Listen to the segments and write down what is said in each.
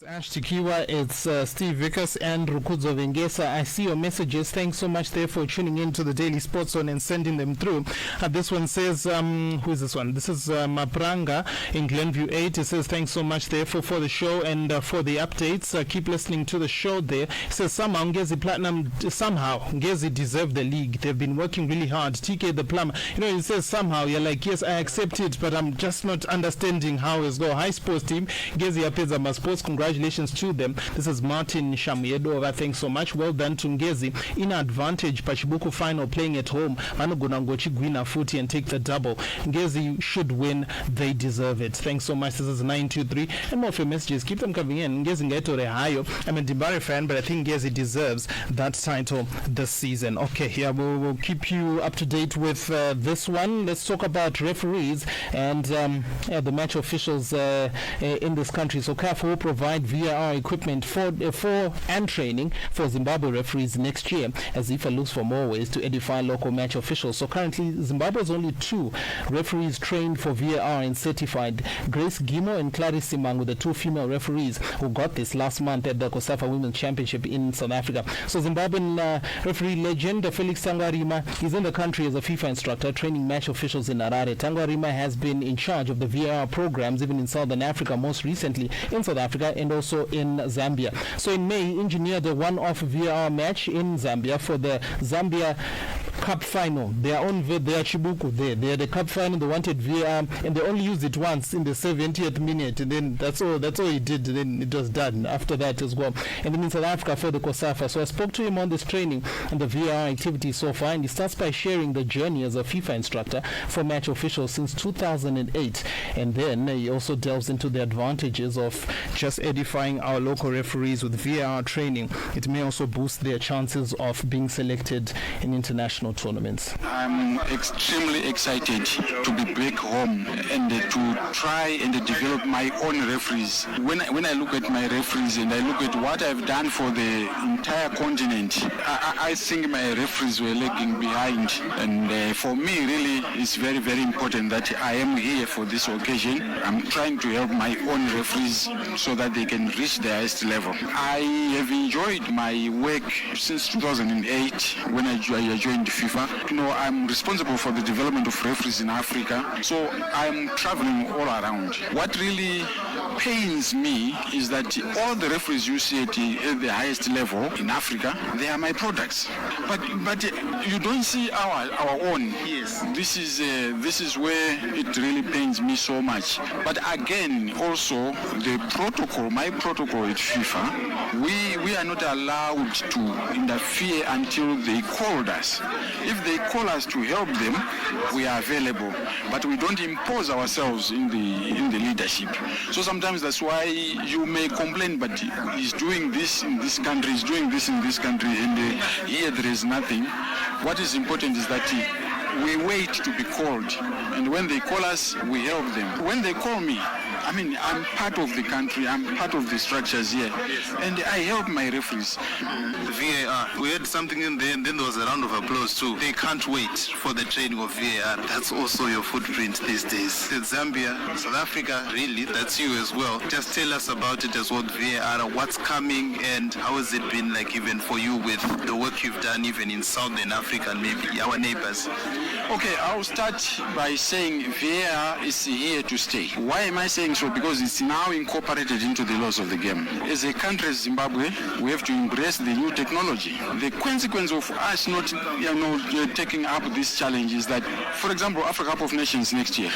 Ash Tikiwa, it's Steve Vickers and Rukudzo Vengesa. I see your messages. Thanks so much there for tuning in to the Daily Sports Zone and sending them through. This one says, who is this one? This is Mapranga in Glenview 8. It says, thanks so much there for the show and for the updates. Keep listening to the show there. It says, somehow Ngezi deserve the league. They've been working really hard. TK the plumber. You know, it says somehow, you're like, yes, I accept it, but I'm just not understanding how it's going. High sports team, Ngezi Apezama Sports, congratulations to them. This is Martin Shamiedo. Thanks so much. Well done to Ngezi. In advantage, Pachibuku final playing at home. Manogunangochi Gwina Futi and take the double. Ngezi should win. They deserve it. Thanks so much. This is 923. And more of your messages. Keep them coming in. Ngezi Ngeto Rehayo. I'm a Dimbari fan, but I think Ngezi deserves that title this season. Okay, yeah, we'll keep you up to date with this one. Let's talk about referees and the match officials in this country. So CAF will provide VAR equipment for and training for Zimbabwe referees next year as IFA looks for more ways to edify local match officials. So currently Zimbabwe has only 2 referees trained for VAR and certified. Grace Gimo and Clarice Simang with the 2 female referees who got this last month at the COSAFA Women's Championship in South Africa. So Zimbabwean referee legend Felix Tangwarima is in the country as a FIFA instructor training match officials in Harare. Tangwarima has been in charge of the VAR programs even in Southern Africa, most recently in South Africa and also in Zambia. So in May, engineered a one-off VAR match in Zambia for the Zambia Cup final. Their Chibuku there. They had a cup final, they wanted VAR, and they only used it once in the 70th minute, and then that's all he did, and then it was done. After that, it was gone. And then in South Africa for the COSAFA. So I spoke to him on this training and the VAR activity so far, and he starts by sharing the journey as a FIFA instructor for match officials since 2008. And then he also delves into the advantages of just edifying our local referees with VAR training. It may also boost their chances of being selected in international tournaments. I'm extremely excited to be back home and to try and develop my own referees. When I look at my referees and I look at what I've done for the entire continent, I think my referees were lagging behind. And for me, really, it's very, very important that I am here for this occasion. I'm trying to help my own referees so that they can reach the highest level. I have enjoyed my work since 2008 when I joined FIFA. You know, I'm responsible for the development of referees in Africa, so I'm traveling all around. What really pains me is that all the referees you see at the highest level in Africa, they are my products. But you don't see our own. Yes. This is where it really pains me so much. But again, also my protocol at FIFA, we are not allowed to interfere until they called us. If they call us to help them, we are available. But we don't impose ourselves in the leadership. So sometimes that's why you may complain, but he's doing this in this country, he's doing this in this country, and here there is nothing. What is important is that we wait to be called, and when they call us, we help them. When they call me, I mean, I'm part of the country, I'm part of the structures here, and I help my referees. VAR, we had something in there, and then there was a round of applause too. They can't wait for the training of VAR. That's also your footprint these days. In Zambia, South Africa, really, that's you as well. Just tell us about it as well, VAR, what's coming, and how has it been like even for you with the work you've done even in Southern Africa and maybe our neighbors? Okay, I'll start by saying VAR is here to stay. Why am I saying so? Because it's now incorporated into the laws of the game. As a country, Zimbabwe, we have to embrace the new technology. The consequence of us not taking up this challenge is that, for example, Africa Cup of Nations next year,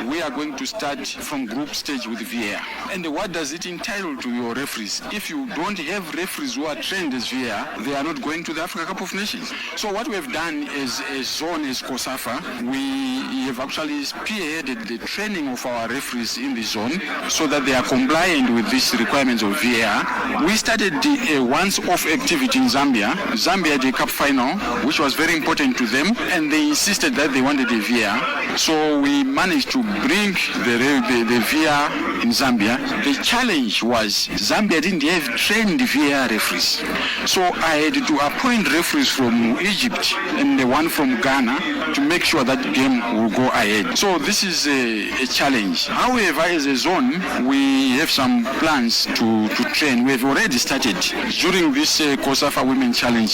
we are going to start from group stage with VAR. And what does it entitle to your referees? If you don't have referees who are trained as VAR, they are not going to the Africa Cup of Nations. So what we have done as a zone, as COSAFA, we have actually spearheaded the training of our referees in the zone so that they are compliant with these requirements of VAR. We started a once-off activity in Zambia. Zambia had a cup final, which was very important to them, and they insisted that they wanted a VAR. So we managed to bring the VAR in Zambia. The challenge was Zambia didn't have trained VAR referees. So I had to appoint referees from Egypt and the one from Ghana to make sure that game will go ahead. So this is a challenge. However, as a zone, we have some plans to train. We have already started. During this COSAFA Women Challenge,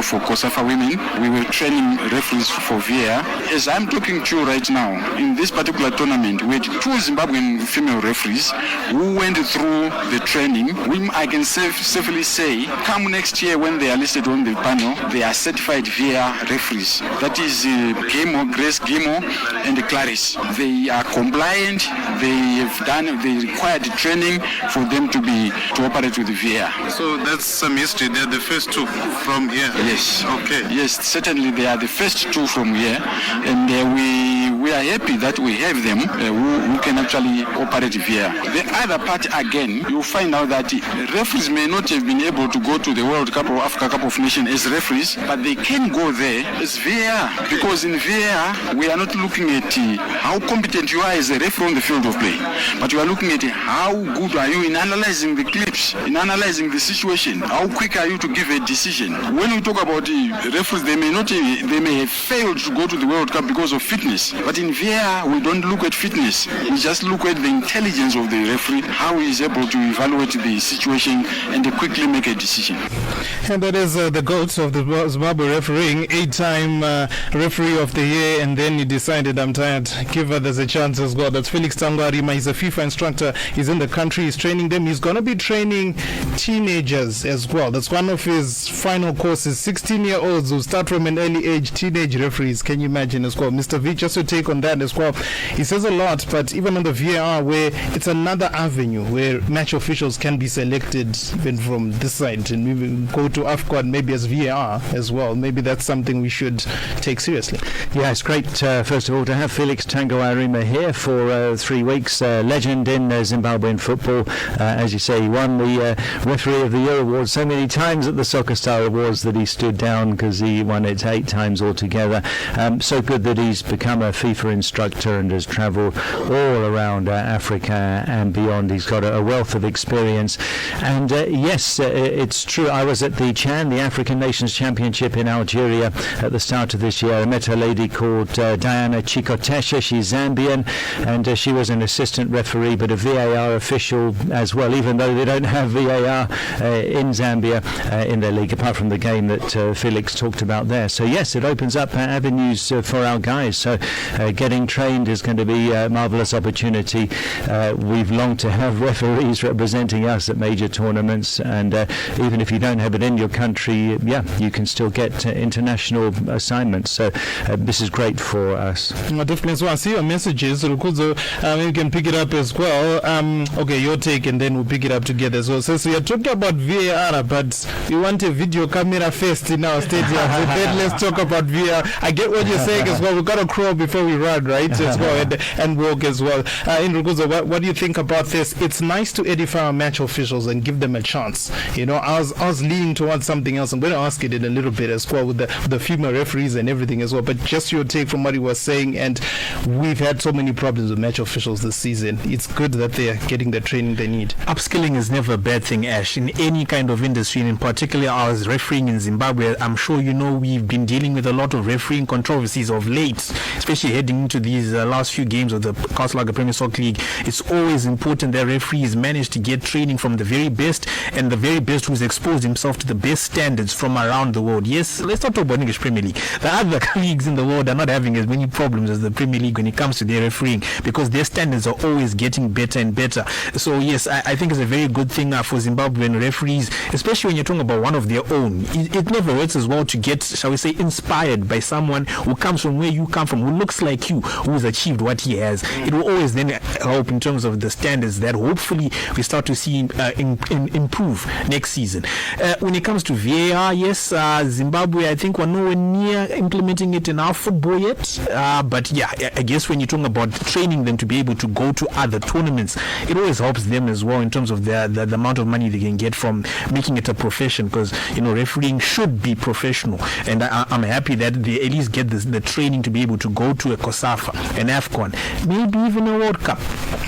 for COSAFA Women, we were training referees for VAR. As I'm talking to you right now, in this particular tournament, we had 2 Zimbabwean female referees who went through the training. I can safely say, come next year when they are listed on the panel, they are certified VAR referees. That is Gemo, Grace Gemo, and Clarice. They are compliant. They have done the required training for them to operate with the VAR. So that's some history. They're the first 2 from here. Yes. Okay. Yes, certainly they are the first 2 from here, and we are happy that we have them who can actually operate VAR. The other part, again, you find out that referees may not have been able to go to the World Cup or Africa Cup of Nations as referees, but they can go there as VAR, because in VAR we are not looking at how competent you are as a referee on the field of play, but you are looking at how good are you in analyzing the clips, in analyzing the situation, how quick are you to give a decision. When we talk about referees, they may have failed to go to the World Cup because of fitness, but in VAR we don't look at fitness. We just look at the intelligence of the referee, how he is able to evaluate the situation and to quickly make a decision. And that is the GOAT of the Zimbabwe refereeing, 8-time referee of the year, and then he decided, I'm tired, give others a chance as well. That's Felix Tangwarima. He's a FIFA instructor. He's in the country. He's training them. He's going to be training teenagers as well. That's one of his final courses. 16-year-olds who start from an early age, teenage referees. Can you imagine as well? Mr. V, just your take on that as well. He says a lot, but even on the VAR, where it's another avenue where match officials can be selected even from this side and maybe go to AFCON maybe as VAR as well. Maybe that's something we should take seriously. Yeah, it's great, first of all, to have Felix Tangwarima here for 3 weeks. Legend in Zimbabwean football. As you say, he won the Referee of the Year award so many times at the Soccer Star Awards that he stood down because he won it 8 times altogether. So good that he's become a FIFA instructor and has travelled all around Africa and beyond. He's got a wealth of experience. And yes, it's true. I was at the CHAN, the African Nations Championship in Algeria at the start of this year. I met a lady called Diana Chikotesha. She's Zambian, and she was an assistant referee but a VAR official as well, even though they don't have VAR in Zambia in their league, apart from the game that Felix talked about there. So yes, it opens up avenues for our guys. So getting trained is going to be a marvellous opportunity. We've longed to have referees representing us at major tournaments, and even if you don't have it in your country, you can still get international assignments. So this is great for us. Definitely. So I see your messages, Rukuzo. You can pick it up as well. Okay, your take, and then we'll pick it up together. So you're talking about VAR, but we want a video camera first in our stadium. So then let's talk about VAR. I get what you're saying as well. We've got to crawl before we run, right? Let's go ahead and walk as well. In Rukuzo, what do you think about this? It's nice to edify our match officials and give them a chance. I was leaning towards something else. I'm going to ask it in a little bit as well with the female referees and everything as well. But just your take from what he was saying, and we've had so many problems with match officials this season. It's good that they are getting the training they need. Upskilling is never a bad thing, Ash, in any kind of industry, and in particular ours refereeing in Zimbabwe. I'm sure we've been dealing with a lot of refereeing controversies of late, especially heading into these last few games of the Castle Premier Soccer League. It's always important that referees manage to get training from the very best, and the very best who's exposed himself to the best standards from around the world. Yes, let's not talk about English Premier League. The other leagues in the world are not having as many problems as the Premier League when it comes to their refereeing, because their standards are always getting better and better. So yes, I think it's a very good thing for Zimbabwean referees, especially when you're talking about one of their own. It never hurts as well to get, shall we say, inspired by someone who comes from where you come from, who looks like you, who has achieved what he has. It will always then help in terms of the standards that hopefully we start to see improve next season. When it comes to VAR, yes, Zimbabwe, I think we're nowhere near implementing it in our football yet. But yeah, I guess when you're talking about training them to be able to go to other tournaments, it always helps them as well in terms of the amount of money they can get from making it a profession, because refereeing should be professional, and I'm happy that they at least get the training to be able to go to a COSAFA, an AFCON, maybe even a World Cup.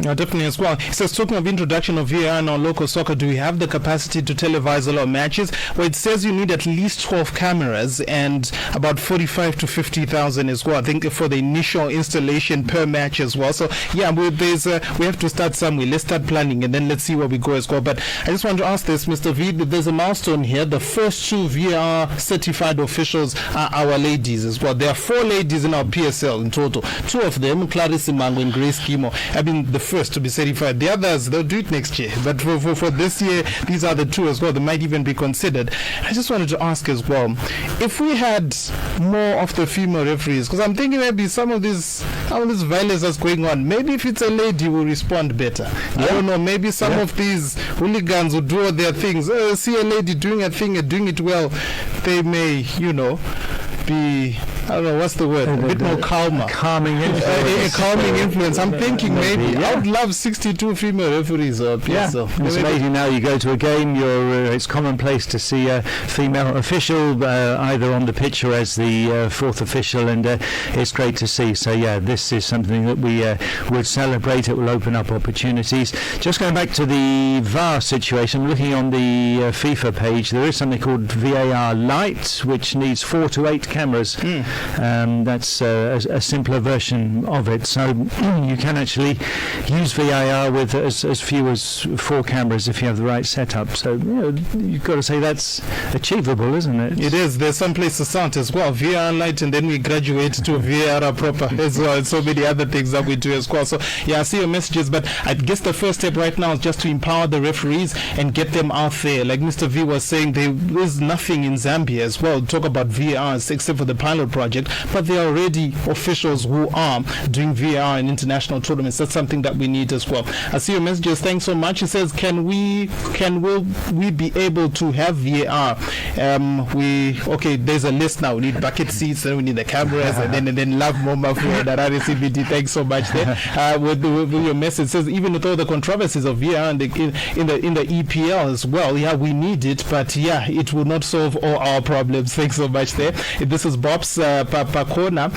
Yeah, definitely as well. It says, talking of introduction of VAR in our local soccer, do we have the capacity to televise a lot of matches? Well, it says you need at least 12 cameras and about 45 to 50,000 as well, I think, for the initial installation per match as well. So yeah, we have to start somewhere. Let's start planning and then let's see where we go as well. But I just want to ask this, Mr. V, there's a milestone here. The first 2 VAR certified officials are our ladies as well. There are 4 ladies in our PSL in total. 2 of them, Clarice Mango and Grace Kimo, have been the first to be certified. The others, they'll do it next year. But for this year, these are the 2 as well. They might even be considered. I just wanted to ask as well, if we had more of the female referees, because I'm thinking maybe some of this violence that's going on, maybe if it's a lady will respond better. I don't know, maybe some of these hooligans will do all their things. See a lady doing a thing and doing it well, they may, be, I don't know, what's the word? A bit more calmer. Calming influence. A calming influence. I'm thinking maybe. I would love 62 female referees. It's amazing now. You go to a game, it's commonplace to see a female official either on the pitch or as the 4th official, and it's great to see. So yeah, this is something that we would celebrate. It will open up opportunities. Just going back to the VAR situation, looking on the FIFA page, there is something called VAR Lite, which needs 4 to 8 cameras. That's a simpler version of it. So you can actually use VAR with as few as 4 cameras if you have the right setup. So you've got to say that's achievable, isn't it? It is. There's some place to start as well. VAR Lite, and then we graduate to VAR proper as well, and so many other things that we do as well. So yeah, I see your messages, but I guess the first step right now is just to empower the referees and get them out there. Like Mr. V was saying, there is nothing in Zambia as well. Talk about VARs except for the pilot project, but there are already officials who are doing VAR in international tournaments. That's something that we need as well. I see your messages. Thanks so much. It says, will we be able to have VAR? There's a list now. We need bucket seats, then we need the cameras, and then love Moma for that RCBT. Thanks so much there. With your message, it says, even with all the controversies of VAR in the EPL as well, yeah, we need it, but yeah, it will not solve all our problems. Thanks so much there. This is Bob's Pakona.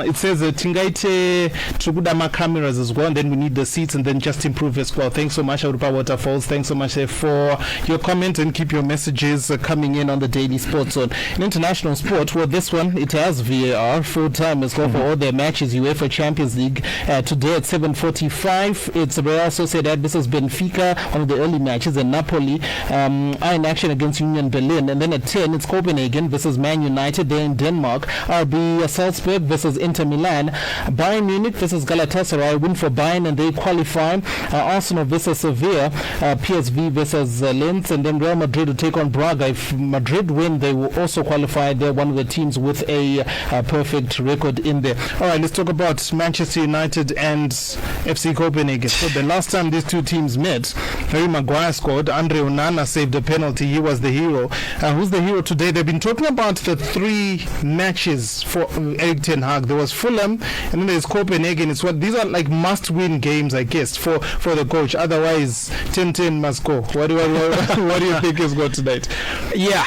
It says Tingaite Trugudama cameras as well, and then we need the seats and then just improve as well. Thanks so much, Aurupa Waterfalls. Thanks so much for your comment, and keep your messages coming in on the Daily Sports Zone. In international sport, well, this one, it has VAR full time as well for all their matches. UEFA Champions League today at 7:45. It's Real Sociedad versus Benfica, one of the early matches, and Napoli are in action against Union Berlin. And then at 10, it's Copenhagen versus Man United there in Denmark. RB Salzburg versus Inter Milan. Bayern Munich versus Galatasaray. Win for Bayern and they qualify. Arsenal versus Sevilla. PSV versus Linz. And then Real Madrid will take on Braga. If Madrid win, they will also qualify. They're one of the teams with a perfect record in there. All right, let's talk about Manchester United and FC Copenhagen. So the last time these two teams met, Harry Maguire scored. Andre Onana saved a penalty. He was the hero. Who's the hero today? They've been talking about the 3 matches for Erik ten Hag. There was Fulham, and then there's Copenhagen. These are like must-win games, I guess, for the coach. Otherwise, 10-10 must go. What do you think is good tonight? Yeah,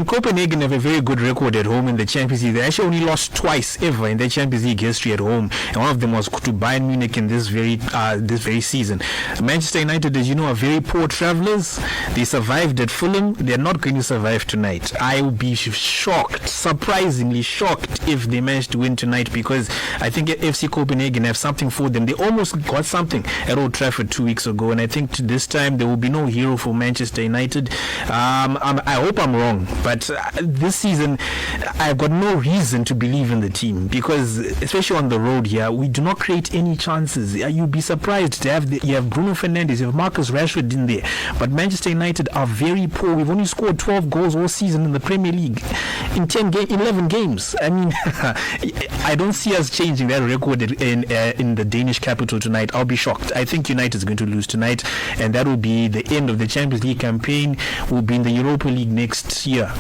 Copenhagen have a very good record at home in the Champions League. They actually only lost twice ever in their Champions League history at home, and one of them was to Bayern Munich in this very season. Manchester United, as you know, are very poor travellers. They survived at Fulham. They're not going to survive tonight. I will be shocked, surprisingly shocked, if they manage to win tonight, because I think FC Copenhagen have something for them. They almost got something at Old Trafford 2 weeks ago, and I think this time there will be no hero for Manchester United. I hope I'm wrong, but this season I've got no reason to believe in the team, because especially on the road here, we do not create any chances. You'd be surprised to have you have Bruno Fernandes, you have Marcus Rashford in there, but Manchester United are very poor. We've only scored 12 goals all season in the Premier League in 11 games. I mean, I don't see us changing that record in the Danish capital tonight. I'll be shocked. I think United is going to lose tonight, and that will be the end of the Champions League campaign. We'll be in the Europa League next year.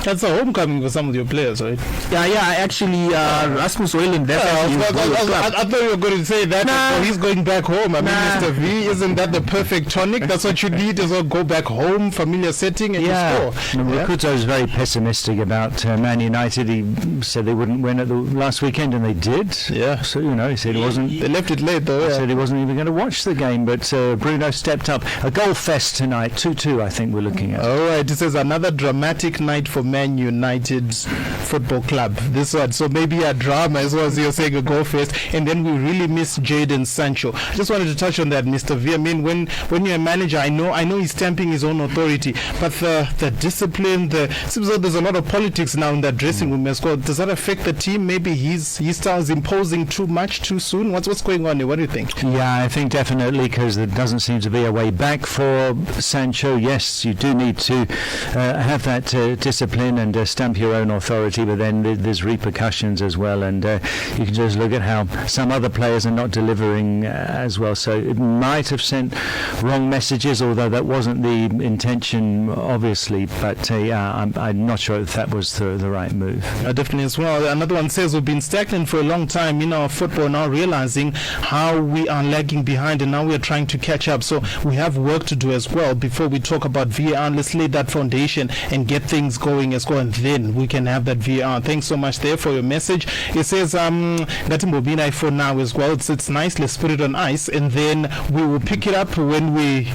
That's a homecoming for some of your players, right? Yeah. Actually, Rasmus Højlund. I thought you were going to say that back. Nah. He's going back home. I mean, Nah. Mr. V, isn't that the perfect tonic? That's what you need as well. Go back home, familiar setting, and you score. Rukuto was very pessimistic about Man United. He said they wouldn't win at the last weekend, and they did. Yeah. So, he said he wasn't... They left it late, though. He said he wasn't even going to watch the game, but Bruno stepped up. A goal fest tonight, 2-2, I think we're looking at. All right, it says another dramatic night for Man United Football Club. This one, so maybe a drama as well as you're saying, a goal fest, and then we really miss Jadon Sancho. I just wanted to touch on that, Mr. V. I mean, when you're a manager, I know he's stamping his own authority, but the discipline, seems like there's a lot of politics now in that dressing room as well. Does that affect the team? Maybe he starts imposing too much too soon. What's going on here? What do you think? Yeah, I think definitely, because there doesn't seem to be a way back for Sancho. Yes, you do need to have that discipline and stamp your own authority, but then there's repercussions as well, and you can just look at how some other players are not delivering as well. So it might have sent wrong messages, although that wasn't the intention, obviously. But I'm not sure if that was the right move. Definitely as well. Another one says we've been stagnant for a long time in our football, now realizing how we are lagging behind, and now we are trying to catch up. So we have work to do as well before we talk about VAR. Let's lay that foundation and get things going as well, and then we can have that VAR. Thanks so much there for your message. It says Ngatimbobina for now as well. It's nice. Let's put it on ice, and then we will pick it up when we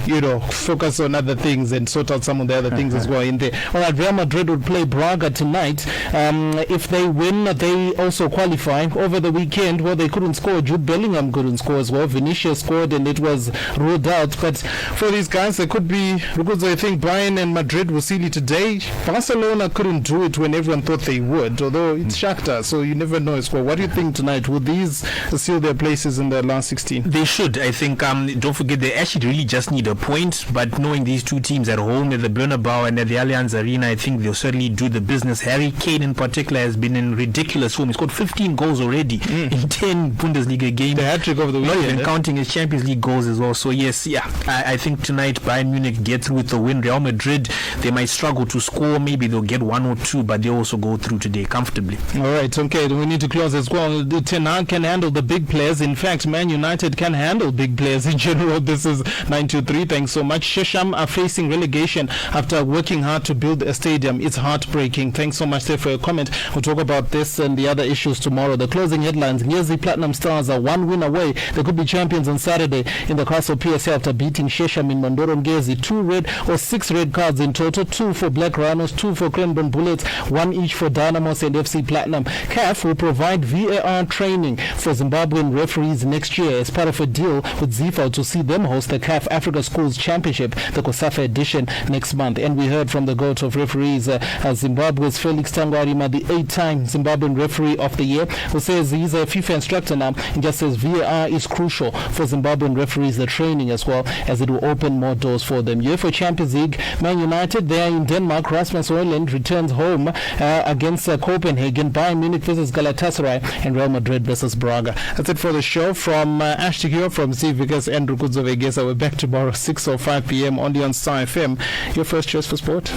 focus on other things and sort out some of the other things as well in there. All right, Real Madrid would play Braga tonight. If they win, they also qualify. Over the weekend, well, they couldn't score. Jude Bellingham couldn't score as well. Vinicius scored, and it was ruled out. But for these guys, they could be, because I think Bayern and Madrid will see it today. Barcelona couldn't do it when everyone thought they would, although it's Shakhtar, so you never know as well. What do you think tonight? Will these seal their places in the last 16? They should. I think, don't forget, they actually really just need a point, but knowing these two teams at home at the Bernabeu and at the Allianz Arena, I think they'll certainly do the business. Harry Kane in particular has been in ridiculous form. He's scored 15 goals already in 10 Bundesliga games. The hat-trick over the weekend. Not even counting his Champions League goals as well. So yes, I think tonight Bayern Munich get through with the win. Real Madrid, they might struggle to score. Maybe they'll get one or two, but they also go through today comfortably. All right, okay. We need to close as well. Ten Hag can handle the big players. In fact, Man United can handle big players in general. This is 923. Thanks so much. Shesham are facing relegation after working hard to build a stadium. It's heartbreaking. Thanks so much there for your comment. We'll talk about this and the other issues tomorrow. The closing headlines. Ngezi Platinum Stars are one win away. They could be champions on Saturday in the Castle PSL after beating Shesham in Mandoro Ngezi. 6 red cards in total. 2 for Black Rhinos, 2 for Cranbourne Bullets, 1 each for Dynamos and FC Platinum. CAF will provide VAR training for Zimbabwean referees next year as part of a deal with ZIFA to see them host the CAF Africa Schools Championship, the COSAFA edition, next month. And we heard from the GOAT of referees, Zimbabwe's Felix Tangwarima, the 8-time Zimbabwean Referee of the Year, who says he's a FIFA instructor now and just says VAR is crucial for Zimbabwean referees, the training as well, as it will open more doors for them. UEFA Champions League, Man United, they are in Denmark. Rasmus Højlund returns home against Copenhagen. Bayern Munich versus Galatasaray, and Real Madrid versus Braga. That's it for the show. From Ash Tikio, from C. Vickers and Rukudzo Vegesa. We're back tomorrow 6 or 5 p.m. only on Star FM. Your first choice for sport.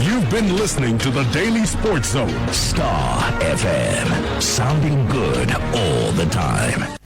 You've been listening to the Daily Sports Zone. Star FM. Sounding good all the time.